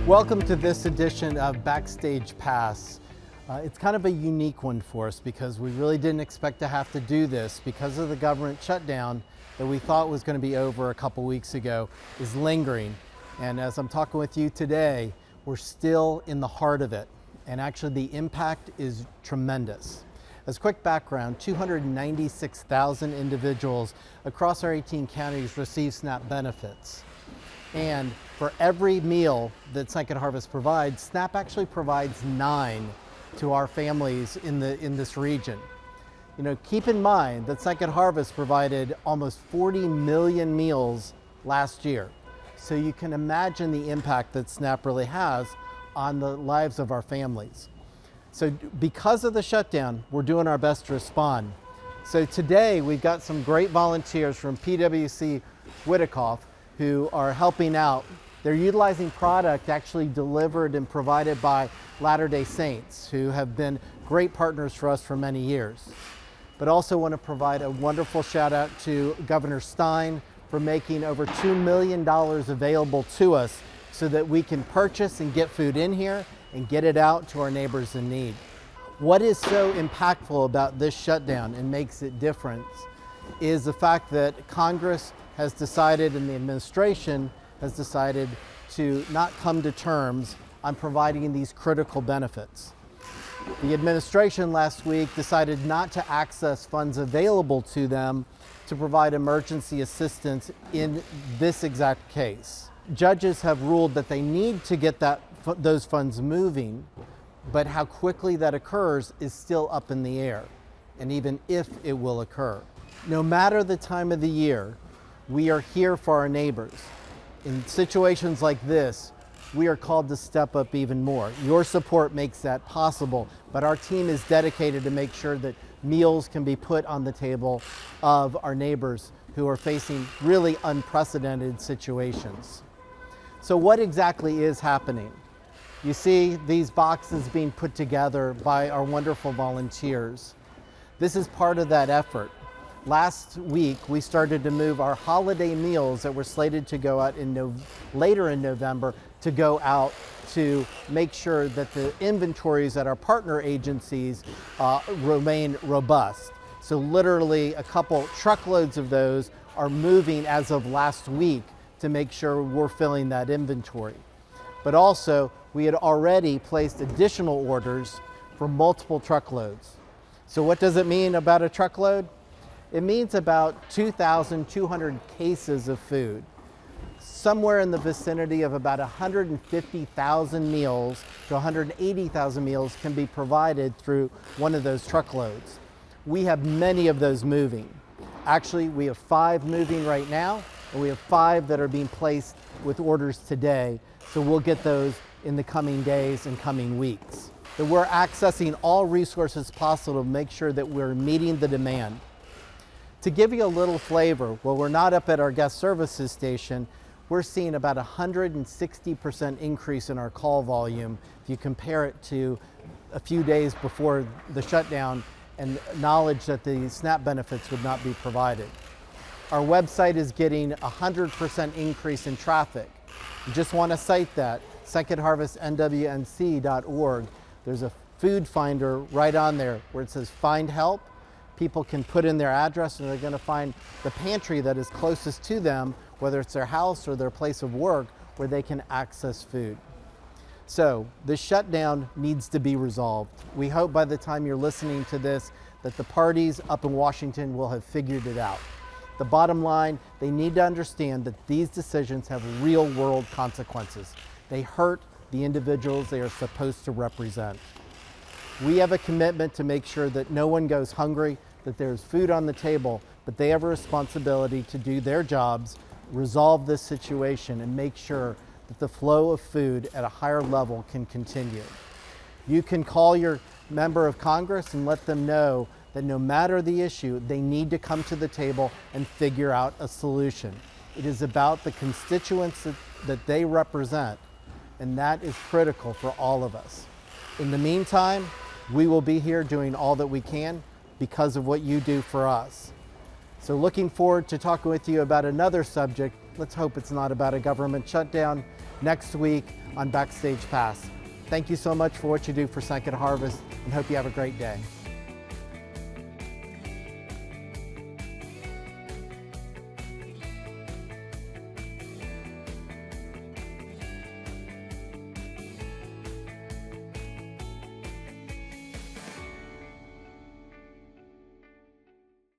Welcome to this edition of Backstage Pass. It's kind of a unique one for us because we really didn't expect to have to do this because of the government shutdown that we thought was going to be over a couple weeks ago is lingering. And as I'm talking with you today, we're still in the heart of it. And actually the impact is tremendous. As quick background, 296,000 individuals across our 18 counties receive SNAP benefits. And for every meal that Second Harvest provides, SNAP actually provides 9 to our families in this region. You know, keep in mind that Second Harvest provided almost 40 million meals last year. So you can imagine the impact that SNAP really has on the lives of our families. So because of the shutdown, we're doing our best to respond. So today we've got some great volunteers from PwC Whittekoff who are helping out. They're utilizing product actually delivered and provided by Latter-day Saints, who have been great partners for us for many years. But also want to provide a wonderful shout out to Governor Stein for making over $2 million available to us so that we can purchase and get food in here and get it out to our neighbors in need. What is so impactful about this shutdown and makes it different is the fact that Congress has decided and the administration has decided to not come to terms on providing these critical benefits. The administration last week decided not to access funds available to them to provide emergency assistance in this exact case. Judges have ruled that they need to get those funds moving, but how quickly that occurs is still up in the air, and even if it will occur. No matter the time of the year, we are here for our neighbors. In situations like this, we are called to step up even more. Your support makes that possible, but our team is dedicated to make sure that meals can be put on the table of our neighbors who are facing really unprecedented situations. So what exactly is happening? You see these boxes being put together by our wonderful volunteers. This is part of that effort. Last week, we started to move our holiday meals that were slated to go out later in November to go out to make sure that the inventories at our partner agencies remain robust. So literally a couple truckloads of those are moving as of last week to make sure we're filling that inventory. But also, we had already placed additional orders for multiple truckloads. So what does it mean about a truckload? It means about 2,200 cases of food. Somewhere in the vicinity of about 150,000 meals to 180,000 meals can be provided through one of those truckloads. We have many of those moving. Actually, we have 5 moving right now, and we have 5 that are being placed with orders today. So we'll get those in the coming days and coming weeks. That we're accessing all resources possible to make sure that we're meeting the demand. To give you a little flavor, while we're not up at our guest services station, we're seeing about 160% increase in our call volume if you compare it to a few days before the shutdown and knowledge that the SNAP benefits would not be provided. Our website is getting 100% increase in traffic. You just want to cite that, secondharvestnwnc.org. There's a food finder right on there where it says find help. People can put in their address and they're going to find the pantry that is closest to them, whether it's their house or their place of work, where they can access food. So this shutdown needs to be resolved. We hope by the time you're listening to this that the parties up in Washington will have figured it out. The bottom line, they need to understand that these decisions have real world consequences. They hurt the individuals they are supposed to represent. We have a commitment to make sure that no one goes hungry, that there's food on the table, but they have a responsibility to do their jobs, resolve this situation, and make sure that the flow of food at a higher level can continue. You can call your member of Congress and let them know that no matter the issue, they need to come to the table and figure out a solution. It is about the constituents that they represent, and that is critical for all of us. In the meantime, we will be here doing all that we can because of what you do for us. So looking forward to talking with you about another subject Let's hope it's not about a government shutdown next week on Backstage Pass. Thank you so much for what you do for Second Harvest, and hope you have a great day.